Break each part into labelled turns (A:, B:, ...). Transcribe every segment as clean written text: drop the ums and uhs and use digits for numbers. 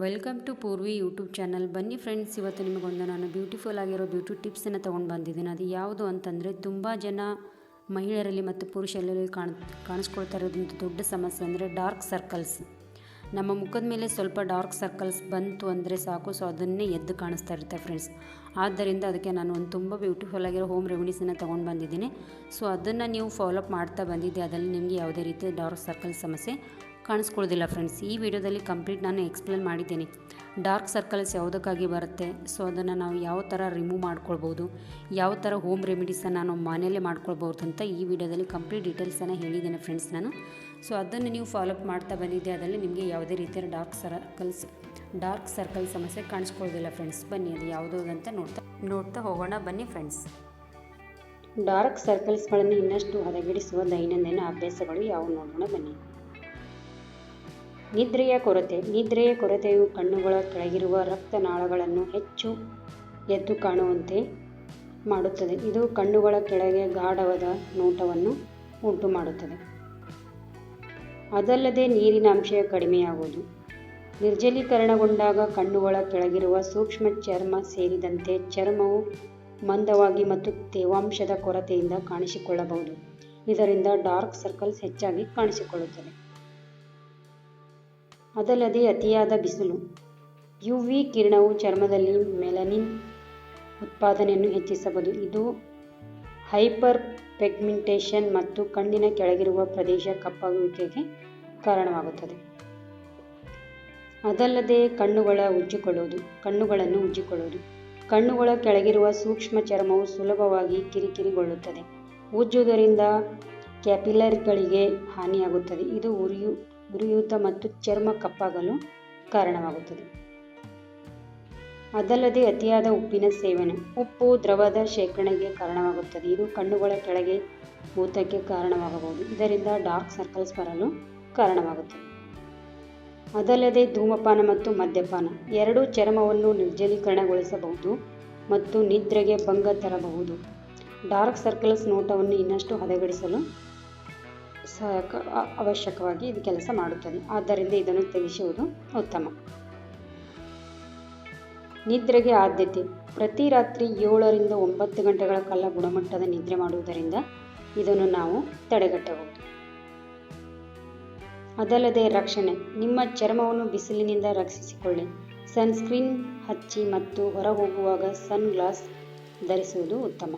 A: Welcome to Purvi YouTube channel. ಬನ್ನಿ friends, ಇವತ್ತು ನಿಮಗೊಂದು ನಾನು ಬ್ಯೂಟಿಫುಲ್ ಆಗಿರೋ ಬ್ಯೂಟಿ ಟಿಪ್ಸನ್ನು ತೊಗೊಂಡು ಬಂದಿದ್ದೀನಿ. ಅದು ಯಾವುದು ಅಂತಂದರೆ, ತುಂಬ ಜನ ಮಹಿಳೆಯರಲ್ಲಿ ಮತ್ತು ಪುರುಷರಲ್ಲಿ ಕಾಣಿಸ್ಕೊಳ್ತಾ ಇರೋದಂಥ ದೊಡ್ಡ ಸಮಸ್ಯೆ ಅಂದರೆ ಡಾರ್ಕ್ ಸರ್ಕಲ್ಸ್. ನಮ್ಮ ಮುಖದ ಮೇಲೆ ಸ್ವಲ್ಪ ಡಾರ್ಕ್ ಸರ್ಕಲ್ಸ್ ಬಂತು ಅಂದರೆ ಸಾಕು, ಸೊ ಅದನ್ನೇ ಎದ್ದು ಕಾಣಿಸ್ತಾ ಇರುತ್ತೆ ಫ್ರೆಂಡ್ಸ್. ಆದ್ದರಿಂದ ಅದಕ್ಕೆ ನಾನು ಒಂದು ತುಂಬ ಬ್ಯೂಟಿಫುಲ್ ಆಗಿರೋ ಹೋಮ್ ರೆಮಿಡೀಸನ್ನು ತೊಗೊಂಡು ಬಂದಿದ್ದೀನಿ. ಸೊ ಅದನ್ನು ನೀವು ಫಾಲೋಅಪ್ ಮಾಡ್ತಾ ಬಂದಿದ್ದೆ, ಅದರಲ್ಲಿ ನಿಮಗೆ ಯಾವುದೇ ರೀತಿ ಡಾರ್ಕ್ ಸರ್ಕಲ್ ಸಮಸ್ಯೆ ಕಾಣಿಸ್ಕೊಳ್ಳೋದಿಲ್ಲ ಫ್ರೆಂಡ್ಸ್. ಈ ವಿಡಿಯೋದಲ್ಲಿ ಕಂಪ್ಲೀಟ್ ನಾನು ಎಕ್ಸ್ಪ್ಲೇನ್ ಮಾಡಿದ್ದೀನಿ ಡಾರ್ಕ್ ಸರ್ಕಲ್ಸ್ ಯಾವುದಕ್ಕಾಗಿ ಬರುತ್ತೆ, ಸೊ ಅದನ್ನು ನಾವು ಯಾವ ಥರ ರಿಮೂವ್ ಮಾಡ್ಕೊಳ್ಬೋದು, ಯಾವ ಥರ ಹೋಮ್ ರೆಮಿಡೀಸನ್ನು ನಾವು ಮನೆಯಲ್ಲೇ ಮಾಡ್ಕೊಳ್ಬೋದು ಅಂತ ಈ ವಿಡಿಯೋದಲ್ಲಿ ಕಂಪ್ಲೀಟ್ ಡೀಟೇಲ್ಸನ್ನು ಹೇಳಿದ್ದೀನಿ ಫ್ರೆಂಡ್ಸ್ ನಾನು. ಸೊ ಅದನ್ನು ನೀವು ಫಾಲೋಅಪ್ ಮಾಡ್ತಾ ಬಂದಿದ್ದೆ, ಅದರಲ್ಲಿ ನಿಮಗೆ ಯಾವುದೇ ರೀತಿಯ ಡಾರ್ಕ್ ಸರ್ಕಲ್ ಸಮಸ್ಯೆ ಕಾಣಿಸ್ಕೊಳ್ಳೋದಿಲ್ಲ ಫ್ರೆಂಡ್ಸ್. ಬನ್ನಿ ಅದು ಯಾವುದು ಅಂತ ನೋಡ್ತಾ ಹೋಗೋಣ. ಬನ್ನಿ ಫ್ರೆಂಡ್ಸ್. ಡಾರ್ಕ್ ಸರ್ಕಲ್ಸ್ಗಳನ್ನು ಇನ್ನಷ್ಟು ಹದಗೆಡಿಸುವ ದೈನಂದಿನ ಅಭ್ಯಾಸಗಳು ಯಾವುವು ನೋಡೋಣ ಬನ್ನಿ. ನಿದ್ರೆಯ ಕೊರತೆಯು ಕಣ್ಣುಗಳ ಕೆಳಗಿರುವ ರಕ್ತನಾಳಗಳನ್ನು ಹೆಚ್ಚು ಎದ್ದು ಕಾಣುವಂತೆ ಮಾಡುತ್ತದೆ. ಇದು ಕಣ್ಣುಗಳ ಕೆಳಗೆ ಗಾಢವಾದ ನೋಟವನ್ನು ಉಂಟು ಮಾಡುತ್ತದೆ. ಅದಲ್ಲದೆ ನೀರಿನ ಅಂಶ ಕಡಿಮೆಯಾಗುವುದು. ನಿರ್ಜಲೀಕರಣಗೊಂಡಾಗ ಕಣ್ಣುಗಳ ಕೆಳಗಿರುವ ಸೂಕ್ಷ್ಮ ಚರ್ಮ ಸೇರಿದಂತೆ ಚರ್ಮವು ಮಂದವಾಗಿ ಮತ್ತು ತೇವಾಂಶದ ಕೊರತೆಯಿಂದ ಕಾಣಿಸಿಕೊಳ್ಳಬಹುದು. ಇದರಿಂದ ಡಾರ್ಕ್ ಸರ್ಕಲ್ಸ್ ಹೆಚ್ಚಾಗಿ ಕಾಣಿಸಿಕೊಳ್ಳುತ್ತದೆ. ಅದಲ್ಲದೆ ಅತಿಯಾದ ಬಿಸಿಲು. ಯುವಿ ಕಿರಣವು ಚರ್ಮದಲ್ಲಿ ಮೆಲನಿನ್ ಉತ್ಪಾದನೆಯನ್ನು ಹೆಚ್ಚಿಸಬಹುದು. ಇದು ಹೈಪರ್ ಪಿಗ್ಮೆಂಟೇಷನ್ ಮತ್ತು ಕಣ್ಣಿನ ಕೆಳಗಿರುವ ಪ್ರದೇಶ ಕಪ್ಪಾಗುವಿಕೆಗೆ ಕಾರಣವಾಗುತ್ತದೆ. ಅದಲ್ಲದೆ ಕಣ್ಣುಗಳನ್ನು ಉಜ್ಜಿಕೊಳ್ಳುವುದು. ಕಣ್ಣುಗಳ ಕೆಳಗಿರುವ ಸೂಕ್ಷ್ಮ ಚರ್ಮವು ಸುಲಭವಾಗಿ ಕಿರಿಕಿರಿಗೊಳ್ಳುತ್ತದೆ. ಉಜ್ಜುವುದರಿಂದ ಕ್ಯಾಪಿಲರಿಗಳಿಗೆ ಹಾನಿಯಾಗುತ್ತದೆ. ಇದು ಉರಿಯೂತ ಮತ್ತು ಚರ್ಮ ಕಪ್ಪಾಗಲು ಕಾರಣವಾಗುತ್ತದೆ. ಅದಲ್ಲದೆ ಅತಿಯಾದ ಉಪ್ಪಿನ ಸೇವನೆ. ಉಪ್ಪು ದ್ರವದ ಶೇಖರಣೆಗೆ ಕಾರಣವಾಗುತ್ತದೆ. ಇದು ಕಣ್ಣುಗಳ ಕೆಳಗೆ ಊತಕ್ಕೆ ಕಾರಣವಾಗಬಹುದು. ಇದರಿಂದ ಡಾರ್ಕ್ ಸರ್ಕಲ್ಸ್ ಬರಲು ಕಾರಣವಾಗುತ್ತದೆ. ಅದಲ್ಲದೆ ಧೂಮಪಾನ ಮತ್ತು ಮದ್ಯಪಾನ ಎರಡೂ ಚರ್ಮವನ್ನು ನಿರ್ಜಲೀಕರಣಗೊಳಿಸಬಹುದು ಮತ್ತು ನಿದ್ರೆಗೆ ಭಂಗ ತರಬಹುದು. ಡಾರ್ಕ್ ಸರ್ಕಲ್ಸ್ ನೋಟವನ್ನು ಇನ್ನಷ್ಟು ಹದಗೆಡಿಸಲು ಅವಶ್ಯಕವಾಗಿ ಇದು ಕೆಲಸ ಮಾಡುತ್ತದೆ. ಆದ್ದರಿಂದ ಇದನ್ನು ತ್ಯಜಿಸುವುದು ಉತ್ತಮ. ನಿದ್ರೆಗೆ ಆದ್ಯತೆ. ಪ್ರತಿ ರಾತ್ರಿ 7 ರಿಂದ 9 ಗಂಟೆಗಳ ಕಾಲ ಗುಣಮಟ್ಟದ ನಿದ್ರೆ ಮಾಡುವುದರಿಂದ ಇದನ್ನು ನಾವು ತಡೆಗಟ್ಟಬಹುದು. ಅದಲ್ಲದೆ ರಕ್ಷಣೆ. ನಿಮ್ಮ ಚರ್ಮವನ್ನು ಬಿಸಿಲಿನಿಂದ ರಕ್ಷಿಸಿಕೊಳ್ಳಿ. ಸನ್ಸ್ಕ್ರೀನ್ ಹಚ್ಚಿ ಮತ್ತು ಹೊರಹೋಗುವಾಗ ಸನ್ ಗ್ಲಾಸ್ ಧರಿಸುವುದು ಉತ್ತಮ.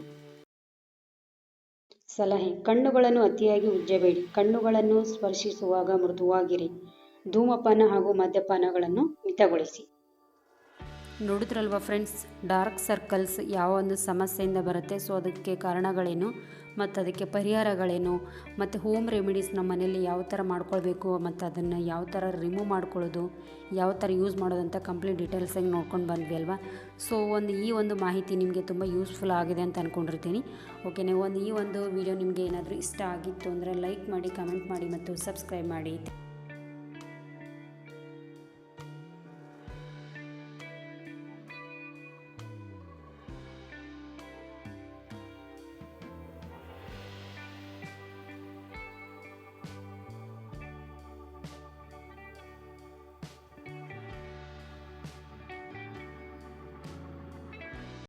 A: ಸಲಹೆ: ಕಣ್ಣುಗಳನ್ನು ಅತಿಯಾಗಿ ಉಜ್ಜಬೇಡಿ. ಕಣ್ಣುಗಳನ್ನು ಸ್ಪರ್ಶಿಸುವಾಗ ಮೃದುವಾಗಿರಿ. ಧೂಮಪಾನ ಹಾಗೂ ಮದ್ಯಪಾನಗಳನ್ನು ಮಿತಗೊಳಿಸಿ. ನೋಡಿದ್ರಲ್ವಾ ಫ್ರೆಂಡ್ಸ್, ಡಾರ್ಕ್ ಸರ್ಕಲ್ಸ್ ಯಾವ ಒಂದು ಸಮಸ್ಯೆಯಿಂದ ಬರುತ್ತೆ, ಸೊ ಅದಕ್ಕೆ ಕಾರಣಗಳೇನು ಮತ್ತು ಅದಕ್ಕೆ ಪರಿಹಾರಗಳೇನು ಮತ್ತು ಹೋಮ್ ರೆಮಿಡೀಸ್ ನಮ್ಮ ಮನೆಯಲ್ಲಿ ಯಾವ ಥರ ಮಾಡ್ಕೊಳ್ಬೇಕು ಮತ್ತು ಅದನ್ನು ಯಾವ ಥರ ರಿಮೂವ್ ಮಾಡ್ಕೊಳ್ಳೋದು, ಯಾವ ಥರ ಯೂಸ್ ಮಾಡೋದು ಅಂತ ಕಂಪ್ಲೀಟ್ ಡೀಟೇಲ್ಸಾಗಿ ನೋಡ್ಕೊಂಡು ಬಂದ್ವಿ ಅಲ್ವಾ. ಸೊ ಈ ಒಂದು ಮಾಹಿತಿ ನಿಮಗೆ ತುಂಬ ಯೂಸ್ಫುಲ್ ಆಗಿದೆ ಅಂತ ಅಂದ್ಕೊಂಡಿರ್ತೀನಿ. ಓಕೆ, ನೀವು ಈ ಒಂದು ವಿಡಿಯೋ ನಿಮಗೆ ಏನಾದರೂ ಇಷ್ಟ ಆಗಿತ್ತು ಅಂದರೆ ಲೈಕ್ ಮಾಡಿ, ಕಮೆಂಟ್ ಮಾಡಿ ಮತ್ತು ಸಬ್ಸ್ಕ್ರೈಬ್ ಮಾಡಿ.